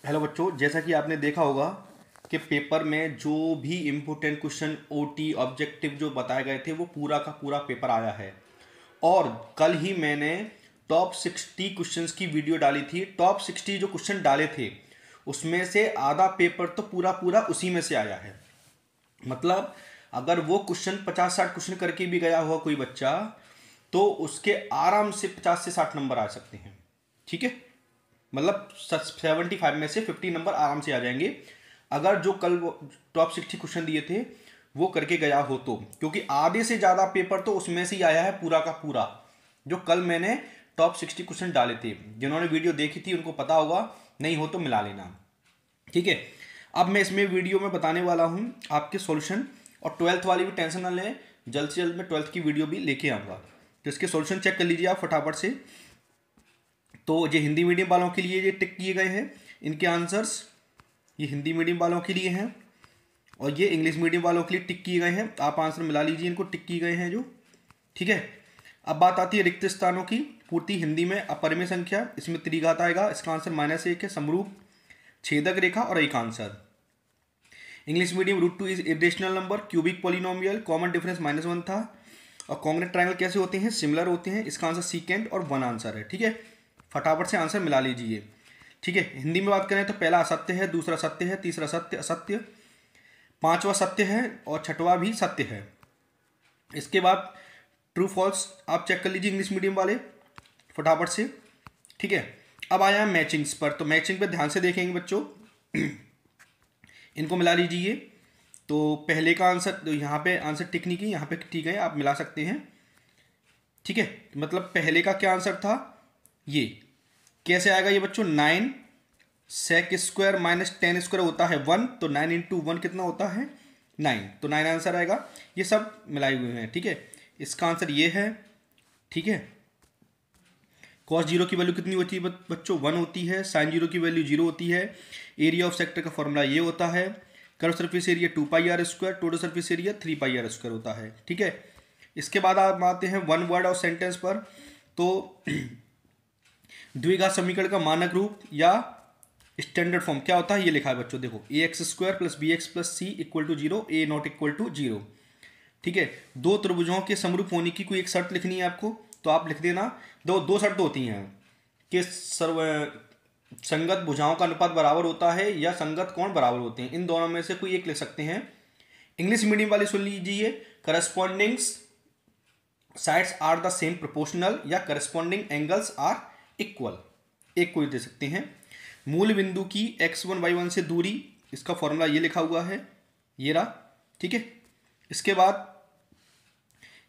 Hello बच्चों, जैसा कि आपने देखा होगा कि पेपर में जो भी इम्पोर्टेंट क्वेश्चन ओटी ऑब्जेक्टिव जो बताए गए थे वो पूरा का पूरा पेपर आया है। और कल ही मैंने टॉप 60 क्वेश्चंस की वीडियो डाली थी। टॉप 60 जो क्वेश्चन डाले थे उसमें से आधा पेपर तो पूरा पूरा उसी में से आया है। मतलब अगर वो क्वेश्चन 50-60 क्वेश्चन करके भी गया हुआ कोई बच्चा तो उसके आराम से 50 से 60 नंबर आ सकते हैं। ठीक है, मतलब 75 में से 50 नंबर आराम से आ जाएंगे अगर जो कल टॉप 60 क्वेश्चन दिए थे वो करके गया हो तो, क्योंकि आधे से ज़्यादा पेपर तो उसमें से ही आया है पूरा का पूरा। जो कल मैंने टॉप 60 क्वेश्चन डाले थे, जिन्होंने वीडियो देखी थी उनको पता होगा, नहीं हो तो मिला लेना। ठीक है, अब मैं इसमें वीडियो में बताने वाला हूँ आपके सॉल्यूशन, और 12th वाली भी टेंशन ना लें, जल्द से जल्द मैं 12th की वीडियो भी लेके आऊँगा। तो इसके सॉल्यूशन चेक कर लीजिए आप फटाफट से। तो ये हिंदी मीडियम वालों के लिए ये टिक किए गए हैं इनके आंसर्स, ये हिंदी मीडियम वालों के लिए हैं, और ये इंग्लिश मीडियम वालों के लिए टिक किए गए हैं। आप आंसर मिला लीजिए, इनको टिक किए गए हैं जो। ठीक है, अब बात आती है रिक्त स्थानों की पूर्ति हिंदी में। अपरिमेय संख्या, इसमें त्रिघात आएगा, इसका आंसर -1 है। समरूप, छेदक रेखा और एक answer. English medium √2 is irrational number, cubic polynomial, common difference -1 था। और कॉन्ग्रेट ट्रायंगल कैसे होते हैं? सिमिलर होते हैं। इसका आंसर सीकेंट और 1 आंसर है। ठीक है, फटाफट से आंसर मिला लीजिए। ठीक है, हिंदी में बात करें तो पहला असत्य है, दूसरा सत्य है, तीसरा सत्य असत्य, पांचवा सत्य है और छठवां भी सत्य है। इसके बाद ट्रू फॉल्स आप चेक कर लीजिए इंग्लिश मीडियम वाले फटाफट से। ठीक है, अब आया मैचिंग्स पर। तो मैचिंग पर ध्यान से देखेंगे बच्चों, इनको मिला लीजिए। तो पहले का आंसर, तो यहाँ पे आंसर टिक नहीं की, यहाँ पे ठीक है, आप मिला सकते हैं। ठीक है, मतलब पहले का क्या आंसर था, ये कैसे आएगा ये बच्चों? 9 sec स्क्वायर -10 स्क्वायर होता है 1, तो 9 × 1 कितना होता है? 9, तो 9 आंसर आएगा। ये सब मिलाए हुए हैं। ठीक है, इसका आंसर ये है। ठीक है, cos 0 की वैल्यू कितनी होती है बच्चों? 1 होती है। sin 0 की वैल्यू 0 होती है। एरिया ऑफ सेक्टर का फॉर्मूला ये होता है। Curve surface area 2πr², total surface area 3πr² होता है। ठीक है, इसके बाद आप आते हैं वन वर्ड और सेंटेंस पर। तो द्विघात समीकरण का मानक रूप या स्टैंडर्ड फॉर्म क्या होता है, ये लिखा है बच्चों, देखो ax² + bx + c = 0, a ≠ 0। ठीक है, दो त्रिभुजों के समरूप होने की कोई एक शर्त लिखनी है आपको, तो आप लिख देना। दो शर्त होती हैं कि संगत भुजाओं का अनुपात बराबर होता है या संगत कोण बराबर होते हैं, इन दोनों में से कोई एक लिख सकते हैं। इंग्लिश मीडियम वाले सुन लीजिए, corresponding sides are the same proportional या करस्पॉन्डिंग एंगल्स आर इक्वल, एक कोई दे सकते हैं। मूल बिंदु की x1 y1 से दूरी, इसका फॉर्मूला ये लिखा हुआ है, ये रहा। ठीक है, इसके बाद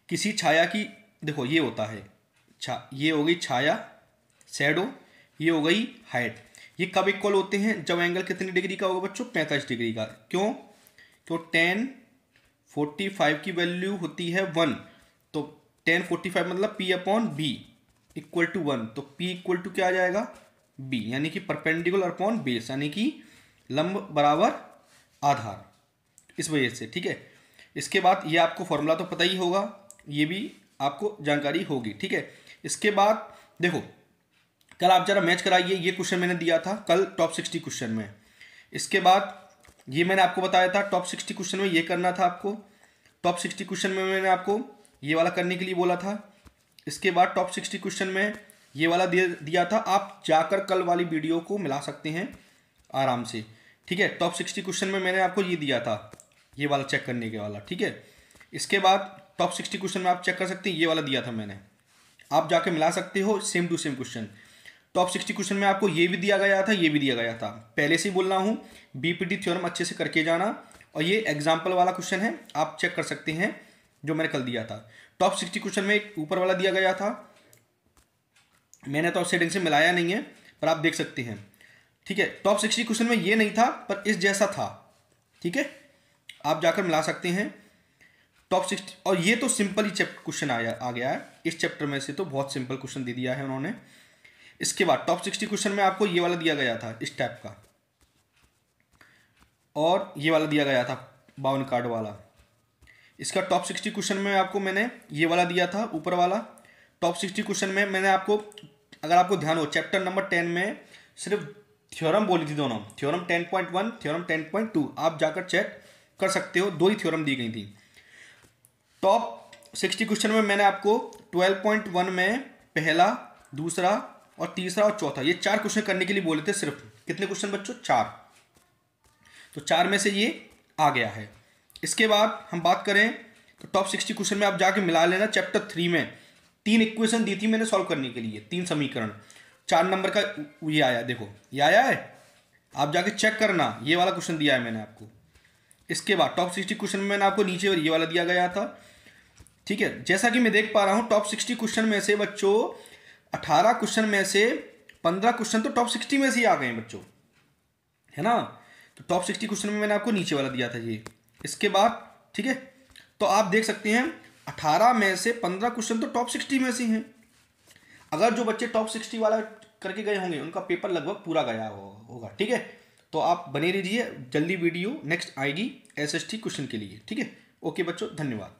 किसी छाया की, देखो ये होता है ये हो गई छाया, शैडो, ये हो गई हाइट। ये कब इक्वल होते हैं? जब एंगल कितनी डिग्री का होगा बच्चों? 45 डिग्री का। क्यों? तो tan 45 की वैल्यू होती है 1, तो tan 45 मतलब P/B = 1, तो P = क्या आ जाएगा? B, यानी कि परपेंडिकुलर अपॉन बेस, यानी कि लंब बराबर आधार, इस वजह से। ठीक है, इसके बाद ये आपको फॉर्मूला तो पता ही होगा, ये भी आपको जानकारी होगी। ठीक है, इसके बाद देखो कल आप जरा मैच कराइए, ये क्वेश्चन मैंने दिया था कल टॉप 60 क्वेश्चन में। इसके बाद ये मैंने आपको बताया था टॉप 60 क्वेश्चन में ये करना था आपको। टॉप 60 क्वेश्चन में मैंने आपको ये वाला करने के लिए बोला था। इसके बाद टॉप 60 क्वेश्चन में ये वाला दिया था। आप जाकर कल वाली वीडियो को मिला सकते हैं आराम से। ठीक है, टॉप 60 क्वेश्चन में मैंने आपको ये दिया था, ये वाला चेक करने के वाला। ठीक है, इसके बाद टॉप 60 क्वेश्चन में आप चेक कर सकते हैं, ये वाला दिया था मैंने, आप जाके मिला सकते हो same to same question. Top 60 question में आपको ये भी दिया गया था, ये भी दिया गया था। पहले से ही बोल रहा हूँ, बीपीटी थ्योरम अच्छे से करके जाना। और ये एग्जाम्पल वाला क्वेश्चन है, आप चेक कर सकते हैं जो मैंने कल दिया था। टॉप 60 क्वेश्चन में एक ऊपर वाला दिया गया था, मैंने तो सेटिंग से मिलाया नहीं है, पर आप देख सकते हैं। ठीक है, टॉप 60 क्वेश्चन में ये नहीं था पर इस जैसा था। ठीक है, आप जाकर मिला सकते हैं टॉप 60। और ये तो सिंपल ही क्वेश्चन आ गया है, इस चैप्टर में से तो बहुत सिंपल क्वेश्चन दे दिया है उन्होंने। इसके बाद टॉप 60 क्वेश्चन में आपको ये वाला दिया गया था इस टाइप का, और ये वाला दिया गया था 52 कार्ड वाला। इसका टॉप 60 क्वेश्चन में आपको मैंने ये वाला दिया था ऊपर वाला, टॉप 60 क्वेश्चन में मैंने आपको, अगर आपको ध्यान हो, चैप्टर नंबर 10 में सिर्फ थ्योरम बोली थी, दोनों थ्योरम 10.1, थ्योरम 10.2, आप जाकर चेक कर सकते हो, 2 ही थ्योरम दी गई थी। टॉप 60 क्वेश्चन में मैंने आपको 12.1 में पहला, दूसरा और तीसरा और चौथा, ये 4 क्वेश्चन करने के लिए बोले थे सिर्फ। कितने क्वेश्चन बच्चों? 4। तो 4 में से ये आ गया है। इसके बाद हम बात करें तो टॉप 60 क्वेश्चन में आप जाके मिला लेना, चैप्टर 3 में 3 इक्वेशन दी थी मैंने सॉल्व करने के लिए, 3 समीकरण, 4 नंबर का ये आया, देखो ये आया है, आप जाके चेक करना, ये वाला क्वेश्चन दिया है मैंने आपको। इसके बाद टॉप 60 क्वेश्चन में मैंने आपको नीचे ये वाला दिया गया था, ठीक है। जैसा कि मैं देख पा रहा हूँ टॉप 60 क्वेश्चन में से बच्चों 18 क्वेश्चन में से 15 क्वेश्चन तो टॉप 60 में से ही आ गए हैं बच्चों, है ना। तो टॉप 60 क्वेश्चन में मैंने आपको नीचे वाला दिया था ये। इसके बाद ठीक है, तो आप देख सकते हैं 18 में से 15 क्वेश्चन तो टॉप 60 में से हैं। अगर जो बच्चे टॉप 60 वाला करके गए होंगे उनका पेपर लगभग पूरा गया होगा, ठीक है। तो आप बने रहिए, जल्दी वीडियो नेक्स्ट आएगी SST क्वेश्चन के लिए, ठीक है। ओके बच्चों, धन्यवाद।